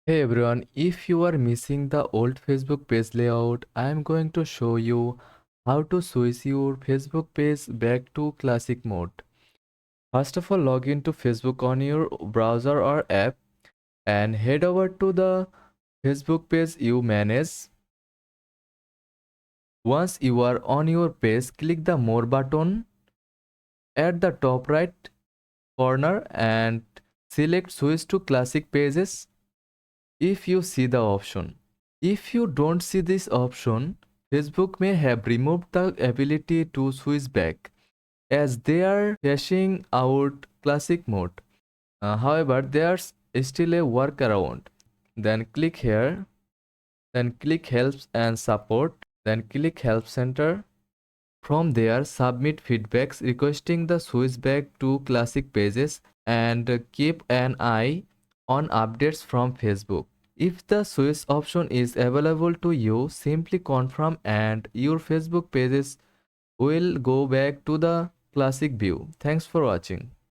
Hey everyone, if you are missing the old Facebook page layout, I am going to show you how to switch your Facebook page back to classic mode. First of all, log into Facebook on your browser or app and head over to the Facebook page you manage. Once you are on your page, click the More button at the top right corner and select Switch to Classic Pages if you see the option. If you don't see this option, Facebook may have removed the ability to switch back as they are caching out classic mode. However, there's still a workaround. Then click here, then click Helps and Support, then click Help Center. From there, submit feedbacks requesting the switch back to classic pages and keep an eye on updates from Facebook. If the switch option is available to you, simply confirm and your Facebook pages will go back to the classic view. Thanks for watching.